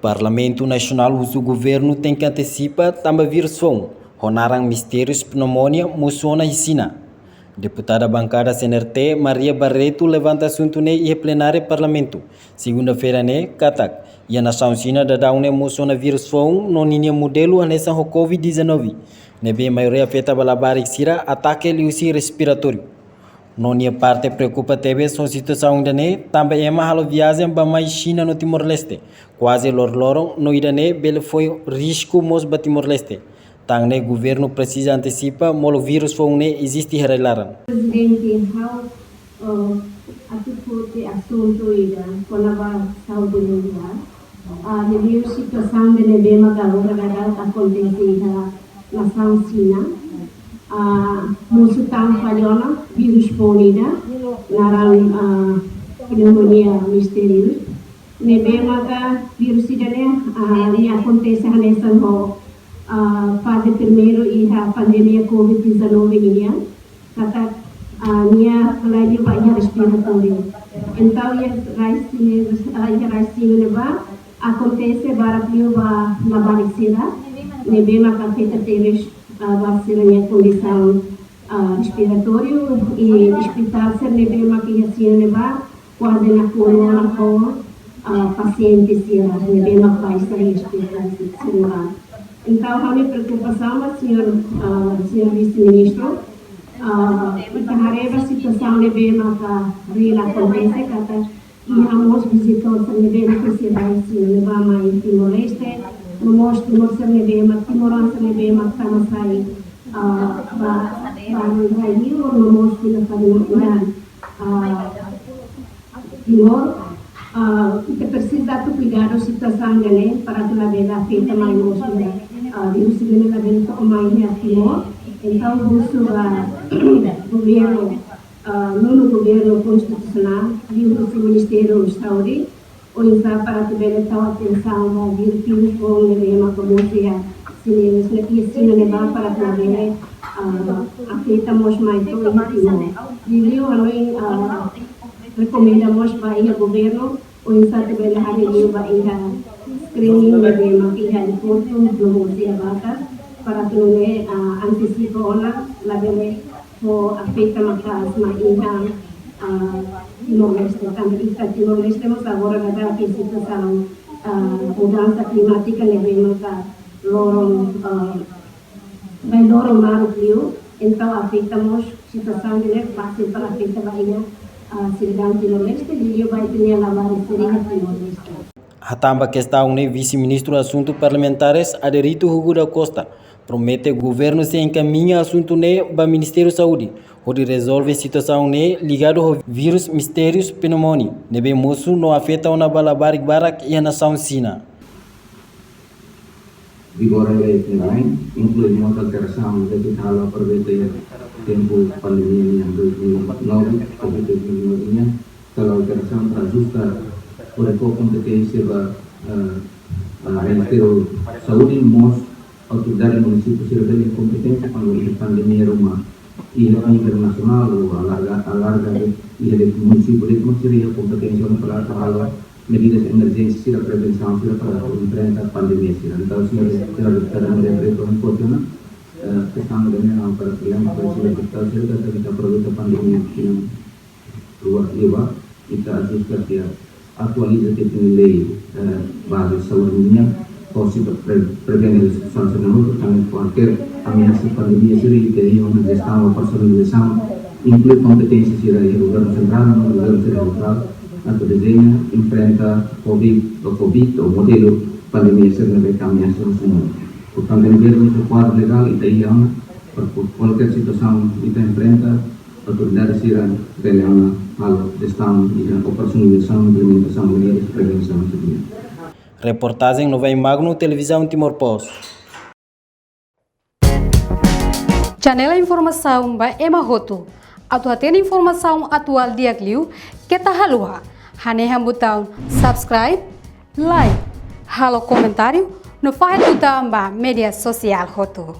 Parlamento Nacional usa o governo tem que antecipa também vírus fom, honarang mistérios pneumonia moçona ensina. Deputada bancada CNRT Maria Barreto levanta assunto e plenário parlamento. Segunda-feira katak e a nação China da daune moçona vírus fom no ninha modelo anessa ho COVID-19. Nebe maioria afeta balabarik sira ataque liusi respiratório. Nonia parte preocupa TV com a situação indane, também é uma viagem para mais China no Timor-Leste. Quase lorloron no Irane, bele foi risco mos ba Timor-Leste. Tangne governo precisa antecipa, molo vírus foi existe relaran. Presidente, how atitude assunto ida konaba saúde mundial. Review situação de nebema galera da acontece na nação China. Musutang falhona vírus ponida narang pneumonia misterius nebe maka vírus idane ni acontece nessa no fase primeiro e a pandemia COVID-19 ini kata nia lagi banyak respiratório então ia raising leva acontece barapio ba na baricida nebe maka feita teves vacinanya condição respiratório e hospital ser nebe maquiação neba quase na corona com pacientes sira nebe maquiação hospital então a minha preocupação senhor vice-ministro a situação nebe maca rela acontece kata íamos visitar nebe maquiação neba mai Timor-Leste Nomos Timor Nebe mak Timoran Nebe mak sama sai ba raio nomos pila parinan Timor kita precisa tu cuidado situação dele para que la veda feita mais nos vírus dele la veda to mais a Timor então busu governo no governo constitucional livro do Ministério da Saúde ou então para que ele tenha atenção ao vírus ou leva como se se leva para que ele afetamos mais todo o mundo. E eu recomendamos para o governo ou então que ele haja para screening leva que já de ponto como se abata para que ele antecipe ona la vele o afeta mais Timor-Leste, também Timor-Leste temos agora a situação mudança climática levando a vai lorong maru frio, então afetamos situação de fácil para afetar a cidade Timor-Leste e vai ter a lavar Timor-Leste. Hatamba questão vice-ministro assuntos parlamentares Aderito Hugo da Costa promete o governo se encaminha assunto para o Ministério da Saúde, onde resolve a situação ligado ao vírus mistérios pneumonia. Nebe moço não afeta uma balabarik barak e a nação China. Vigora em lain, inclui uma alteração de hal perbedaannya tempo pandemia yang 2009 COVID-19 kalau alteração terajusta oleh kompetisi Ministério da Saúde mos autoridade município serve competente para a pandemia rumah e internacional ou a larga e o município de Timor seria competência para trabalhar medidas emergências e prevenção para enfrentar a pandemia. Então, senhor deputada Maria Barreto Ancotiona, questão da minha para o problema para o deputado serve kita aproveita a pandemia que luar lewat kita ajusta que atualiza que tem lei base de saúde minha possível prevenir situação semelhante também qualquer ameaça pandemia seria que uma gestão ou personalização inclui competências do governo central, do governo federal atau desenha enfrenta COVID ou modelo pandemia sebenarnya ameaça semua. Portanto, em vez do quadro legal italiano, para qualquer situação que enfrenta, autoridades irão ganhar a gestão e a operacionalização e implementação de medidas de prevenção e segurança. Reportagem Nova Magno, Televisão Timor-Post. Janela informação by Emma Roto. Atual informação atual dia Gliu, que tá halua. Hanehan botão subscribe, like, halo comentário, no faz botão ba media social Roto.